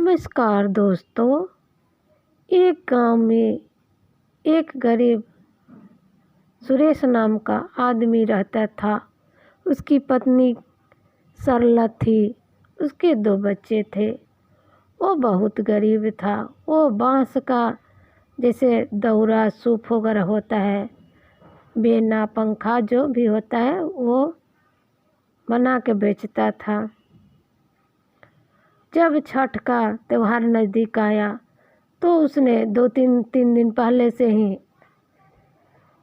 नमस्कार दोस्तों। एक गांव में एक गरीब सुरेश नाम का आदमी रहता था। उसकी पत्नी सरला थी। उसके 2 बच्चे थे। वो बहुत गरीब था। वो बांस का जैसे दौरा सूप वगैरह होता है, बेना पंखा जो भी होता है वो बना के बेचता था। जब छठ का त्यौहार नज़दीक आया तो उसने 2-3 दिन पहले से ही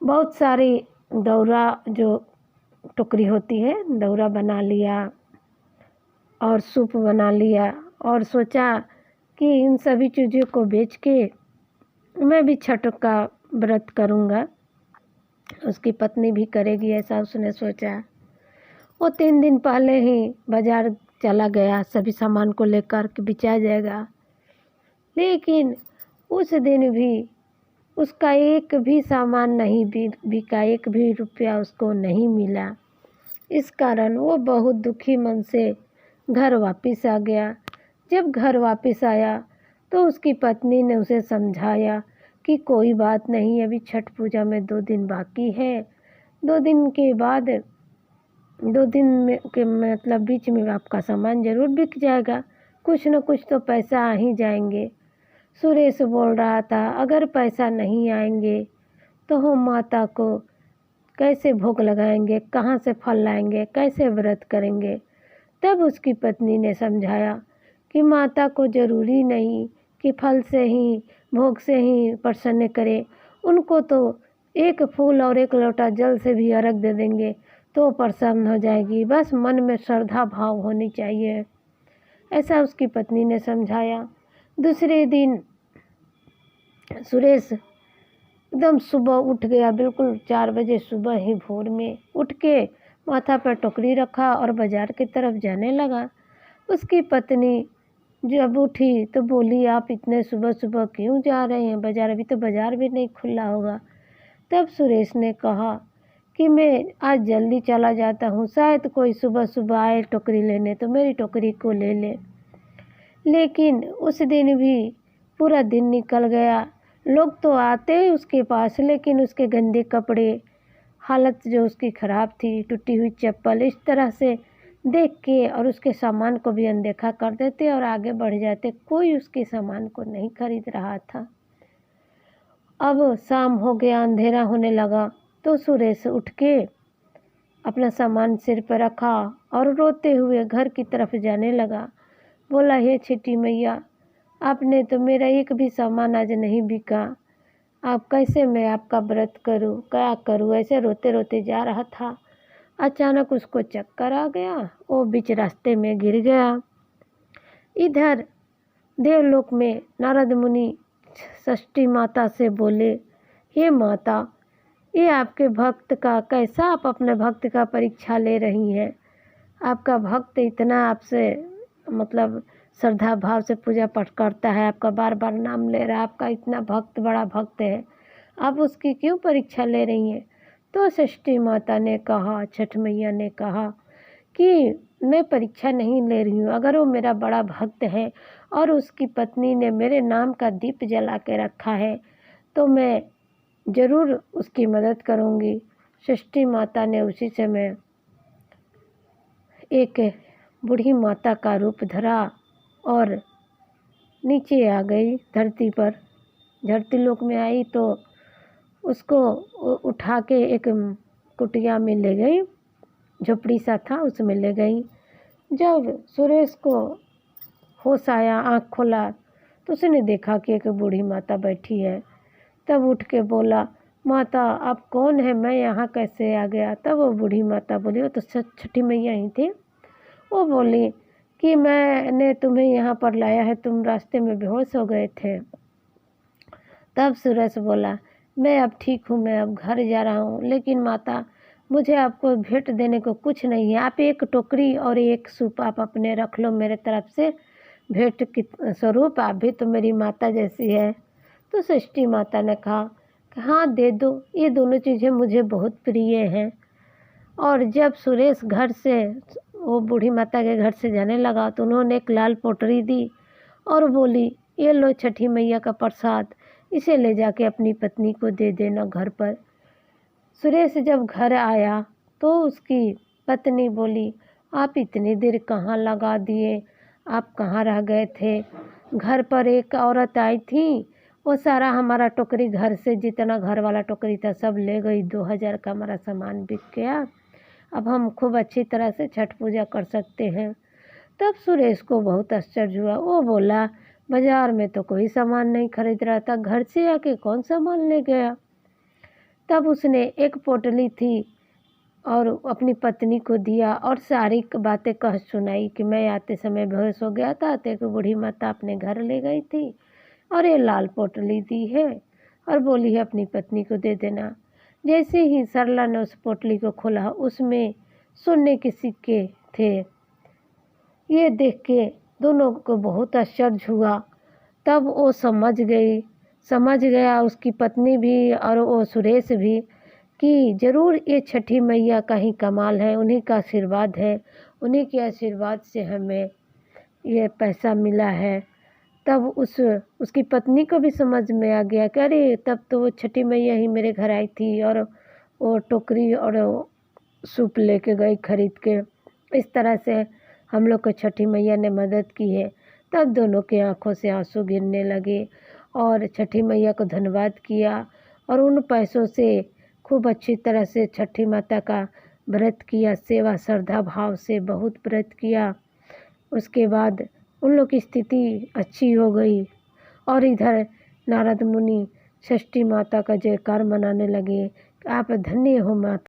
बहुत सारी दौरा जो टोकरी होती है दौरा बना लिया और सूप बना लिया और सोचा कि इन सभी चीज़ों को बेच के मैं भी छठ का व्रत करूँगा। उसकी पत्नी भी करेगी ऐसा उसने सोचा। वो 3 दिन पहले ही बाज़ार चला गया सभी सामान को लेकर के बिचा जाएगा। लेकिन उस दिन भी उसका एक भी सामान नहीं बिका, एक भी रुपया उसको नहीं मिला। इस कारण वो बहुत दुखी मन से घर वापस आ गया। जब घर वापस आया तो उसकी पत्नी ने उसे समझाया कि कोई बात नहीं, अभी छठ पूजा में 2 दिन बाकी है। 2 दिन के बाद 2 दिन में के मतलब बीच में आपका सामान ज़रूर बिक जाएगा, कुछ न कुछ तो पैसा आ ही जाएंगे। सुरेश बोल रहा था अगर पैसा नहीं आएंगे तो हम माता को कैसे भोग लगाएंगे, कहाँ से फल लाएंगे, कैसे व्रत करेंगे। तब उसकी पत्नी ने समझाया कि माता को ज़रूरी नहीं कि फल से ही भोग से ही प्रसन्न करे। उनको तो एक फूल और एक लोटा जल से भी अर्घ दे देंगे तो प्रसन्न हो जाएगी। बस मन में श्रद्धा भाव होनी चाहिए, ऐसा उसकी पत्नी ने समझाया। दूसरे दिन सुरेश एकदम सुबह उठ गया, बिल्कुल 4 बजे सुबह ही भोर में उठ के माथा पर टोकरी रखा और बाज़ार की तरफ जाने लगा। उसकी पत्नी जब उठी तो बोली आप इतने सुबह सुबह क्यों जा रहे हैं बाज़ार, अभी तो बाज़ार भी नहीं खुला होगा। तब सुरेश ने कहा कि मैं आज जल्दी चला जाता हूँ, शायद कोई सुबह सुबह आए टोकरी लेने तो मेरी टोकरी को ले ले। लेकिन उस दिन भी पूरा दिन निकल गया। लोग तो आते ही उसके पास, लेकिन उसके गंदे कपड़े, हालत जो उसकी ख़राब थी, टूटी हुई चप्पल, इस तरह से देख के और उसके सामान को भी अनदेखा कर देते और आगे बढ़ जाते। कोई उसके सामान को नहीं खरीद रहा था। अब शाम हो गया, अंधेरा होने लगा तो सुरेश उठ के अपना सामान सिर पर रखा और रोते हुए घर की तरफ जाने लगा। बोला हे छठी मैया, आपने तो मेरा एक भी सामान आज नहीं बिका, आप कैसे मैं आपका व्रत करूं, क्या करूं। ऐसे रोते रोते जा रहा था। अचानक उसको चक्कर आ गया, वो बीच रास्ते में गिर गया। इधर देवलोक में नारद मुनि षष्ठी माता से बोले हे माता, ये आपके भक्त का कैसा आप अपने भक्त का परीक्षा ले रही हैं। आपका भक्त इतना आपसे मतलब श्रद्धा भाव से पूजा पाठ करता है, आपका बार बार नाम ले रहा है, आपका इतना भक्त बड़ा भक्त है, आप उसकी क्यों परीक्षा ले रही हैं। तो षष्ठी माता ने कहा, छठ मैया ने कहा कि मैं परीक्षा नहीं ले रही हूँ। अगर वो मेरा बड़ा भक्त है और उसकी पत्नी ने मेरे नाम का दीप जला के रखा है तो मैं ज़रूर उसकी मदद करूँगी। षष्ठी माता ने उसी समय एक बूढ़ी माता का रूप धरा और नीचे आ गई धरती पर। धरती लोक में आई तो उसको उठा के एक कुटिया में ले गई, झोपड़ी सा था उसमें ले गई। जब सुरेश को होश आया, आँख खोला तो उसने देखा कि एक बूढ़ी माता बैठी है। तब उठ के बोला माता आप कौन है, मैं यहाँ कैसे आ गया। तब वो बूढ़ी माता बोली, वो तो छठी मैया ही थी। वो बोली कि मैंने तुम्हें यहाँ पर लाया है, तुम रास्ते में बेहोश हो गए थे। तब सुरेश बोला मैं अब ठीक हूँ, मैं अब घर जा रहा हूँ, लेकिन माता मुझे आपको भेंट देने को कुछ नहीं है। आप एक टोकरी और एक सूप आप अपने रख लो मेरे तरफ से भेंट के स्वरूप, आप भी तो मेरी माता जैसी है। तो षष्ठी माता ने कहा कि हाँ दे दो, ये दोनों चीज़ें मुझे बहुत प्रिय हैं। और जब सुरेश घर से वो बूढ़ी माता के घर से जाने लगा तो उन्होंने एक लाल पोटरी दी और बोली, ये लो छठी मैया का प्रसाद, इसे ले जाके अपनी पत्नी को दे देना घर पर। सुरेश जब घर आया तो उसकी पत्नी बोली, आप इतनी देर कहाँ लगा दिए, आप कहाँ रह गए थे? घर पर एक औरत आई थी, वो सारा हमारा टोकरी, घर से जितना घर वाला टोकरी था सब ले गई, 2000 का हमारा सामान बिक गया। अब हम खूब अच्छी तरह से छठ पूजा कर सकते हैं। तब सुरेश को बहुत आश्चर्य हुआ। वो बोला, बाजार में तो कोई सामान नहीं खरीद रहा था, घर से आके कौन सामान ले गया? तब उसने एक पोटली थी और अपनी पत्नी को दिया और सारी बातें कह सुनाई कि मैं आते समय बेहोश हो गया था, तो एक बूढ़ी माता अपने घर ले गई थी और ये लाल पोटली दी है और बोली है अपनी पत्नी को दे देना। जैसे ही सरला ने उस पोटली को खोला, उसमें सोने के सिक्के थे। ये देख के दोनों को बहुत आश्चर्य हुआ। तब वो समझ गया उसकी पत्नी भी और वो सुरेश भी कि ज़रूर ये छठी मैया का ही कमाल है, उन्हीं का आशीर्वाद है, उन्हीं के आशीर्वाद से हमें ये पैसा मिला है। तब उसकी पत्नी को भी समझ में आ गया कि अरे तब तो वो छठी मैया ही मेरे घर आई थी और वो टोकरी और सूप लेके गई खरीद के। इस तरह से हम लोग को छठी मैया ने मदद की है। तब दोनों की आंखों से आंसू गिरने लगे और छठी मैया को धन्यवाद किया और उन पैसों से खूब अच्छी तरह से छठी माता का व्रत किया, सेवा श्रद्धा भाव से बहुत व्रत किया। उसके बाद उन लोग की स्थिति अच्छी हो गई और इधर नारद मुनि षष्ठी माता का जयकार मनाने लगे। आप धन्य हो माता।